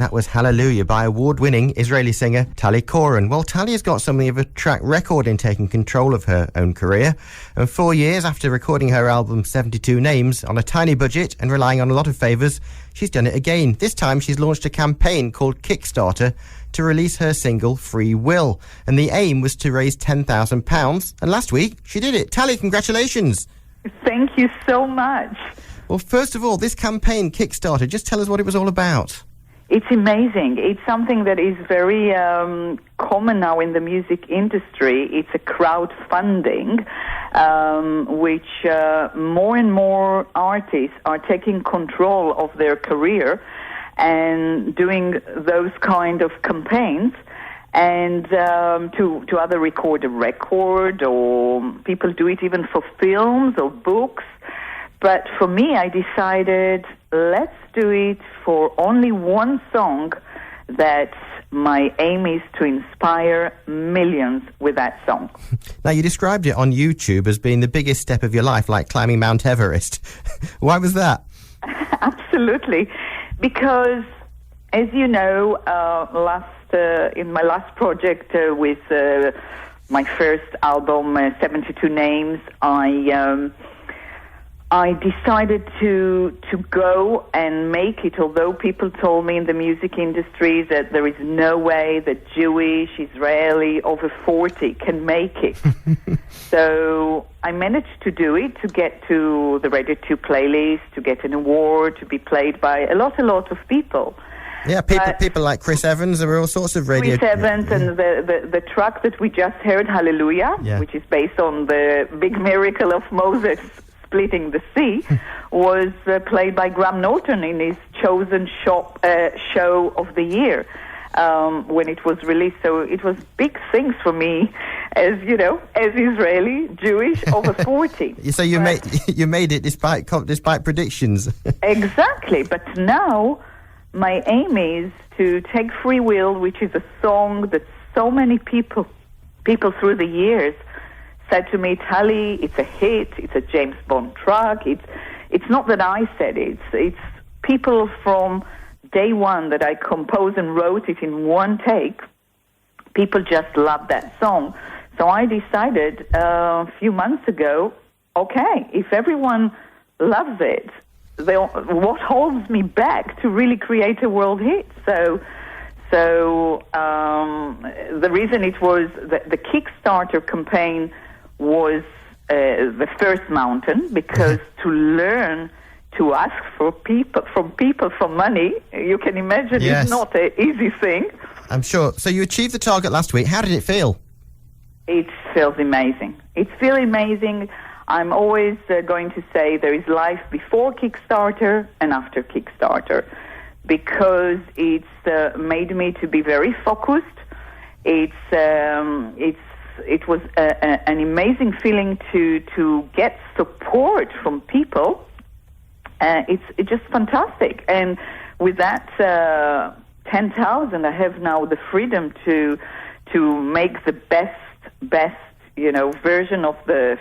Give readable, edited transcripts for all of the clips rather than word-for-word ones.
That was Hallelujah by award-winning Israeli singer Tali Koren. Well, Tali has got something of a track record in taking control of her own career. And 4 years after recording her album 72 Names on a tiny budget and relying on a lot of favours, she's done it again. This time she's launched a campaign called Kickstarter to release her single Free Will. And the aim was to raise £10,000. And last week, she did it. Tali, congratulations. Thank you so much. Well, first of all, this campaign, Kickstarter, just tell us what it was all about. It's amazing. It's something that is very common now in the music industry. It's a crowdfunding, which more and more artists are taking control of their career and doing those kind of campaigns, and to either record a record, or people do it even for films or books. But for me, I decided, let's do it for only one song that my aim is to inspire millions with that song. Now, you described it on YouTube as being the biggest step of your life, like climbing Mount Everest. Why was that? Absolutely. Because, as you know, in my last project with my first album, 72 Names, I decided to go and make it, although people told me in the music industry that there is no way that Jewish, Israeli, over 40 can make it. So I managed to do it, to get to the Radio 2 playlist, to get an award, to be played by a lot of people. Yeah, people like Chris Evans. There were all sorts of radio... Chris Evans, and the track that we just heard, Hallelujah, which is based on the big miracle of Moses splitting the sea, was played by Graham Norton in his chosen show of the year when it was released. So it was big things for me, as you know, as Israeli, Jewish, over 40. So you made it despite predictions. Exactly, but now my aim is to take Free Will, which is a song that so many people through the years said to me, Tali, it's a hit, it's a James Bond track. It's not that I said it. It's people from day one that I composed and wrote it in one take. People just love that song. So I decided a few months ago, okay, if everyone loves it, what holds me back to really create a world hit? So the reason it was the Kickstarter campaign was the first mountain, because to learn to ask from people for money, you can imagine, it's not an easy thing. I'm sure. So you achieved the target last week. How did it feel? It feels amazing. It feels amazing. I'm always going to say there is life before Kickstarter and after Kickstarter, because it's made me to be very focused. It was an amazing feeling to get support from people. It's just fantastic. And with that 10,000, I have now the freedom to make the best version of the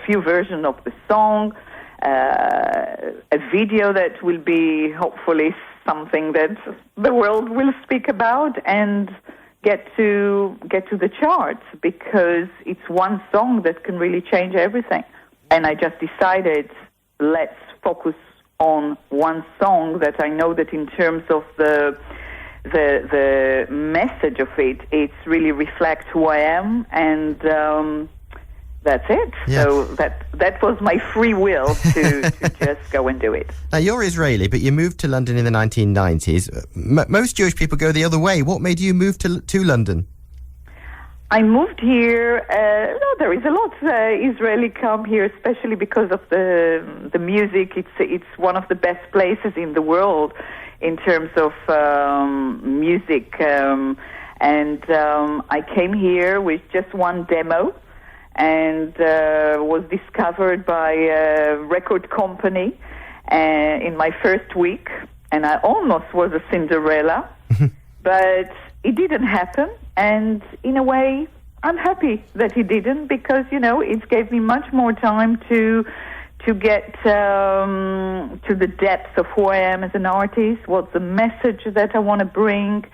song, a video that will be hopefully something that the world will speak about, and get to the charts, because it's one song that can really change everything. And I just decided, let's focus on one song that I know that in terms of the message of it really reflects who I am, and that's it. Yeah. So that was my free will to just go and do it. Now, you're Israeli, but you moved to London in the 1990s. Most Jewish people go the other way. What made you move to London? I moved here. There is a lot Israeli come here, especially because of the music. It's one of the best places in the world in terms of music. And I came here with just one demo, and was discovered by a record company in my first week, and I almost was a Cinderella, but it didn't happen, and in a way, I'm happy that it didn't, because, it gave me much more time to to get to the depths of who I am as an artist, what's the message that I want to bring.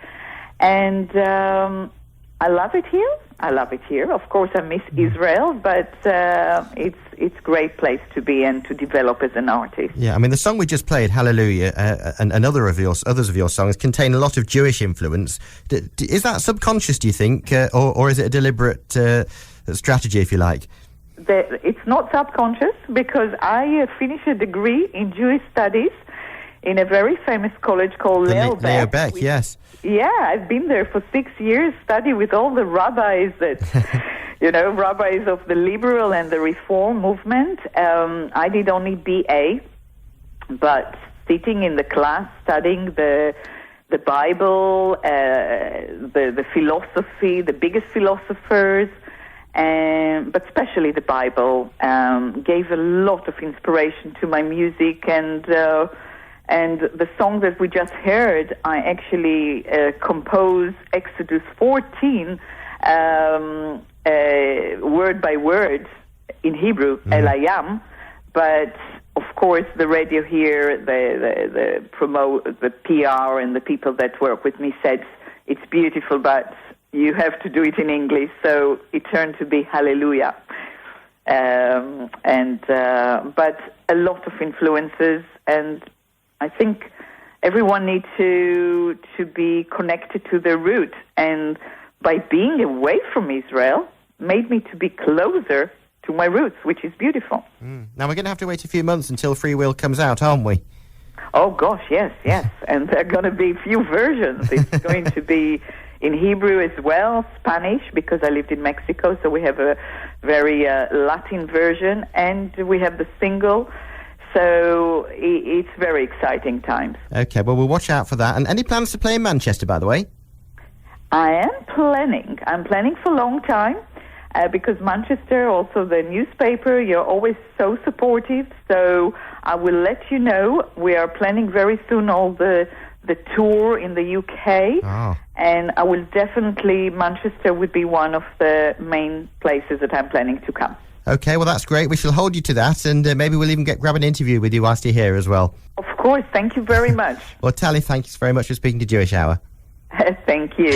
And I love it here. I love it here. Of course, I miss Israel, but it's a great place to be and to develop as an artist. Yeah, I mean, the song we just played, Hallelujah, and others of your songs contain a lot of Jewish influence. Is that subconscious, do you think, or is it a deliberate strategy, if you like? It's not subconscious, because I finished a degree in Jewish studies in a very famous college called Leo Beck, yes. Yeah, I've been there for 6 years, study with all the rabbis that, rabbis of the liberal and the reform movement. I did only BA, but sitting in the class, studying the Bible, the philosophy, the biggest philosophers, but especially the Bible, gave a lot of inspiration to my music. And the song that we just heard, I actually composed Exodus 14 word by word in Hebrew, El Hayam. But of course, the radio here, the PR, and the people that work with me said it's beautiful, but you have to do it in English. So it turned to be Hallelujah. But a lot of influences, and I think everyone needs to be connected to their root, and by being away from Israel made me to be closer to my roots, which is beautiful. Now we're going to have to wait a few months until Free Will comes out, aren't we? Oh gosh, yes, and there are going to be a few versions. It's going to be in Hebrew as well, Spanish, because I lived in Mexico, so we have a very Latin version, and we have the single. So it's very exciting times. Okay, well, we'll watch out for that. And any plans to play in Manchester, by the way? I am planning. I'm planning for a long time, because Manchester, also the newspaper, you're always so supportive. So I will let you know. We are planning very soon all the tour in the UK. Oh. And I will definitely, Manchester would be one of the main places that I'm planning to come. Okay, well, that's great. We shall hold you to that, and maybe we'll even grab an interview with you whilst you're here as well. Of course. Thank you very much. Well, Tali, thanks very much for speaking to Jewish Hour. Thank you.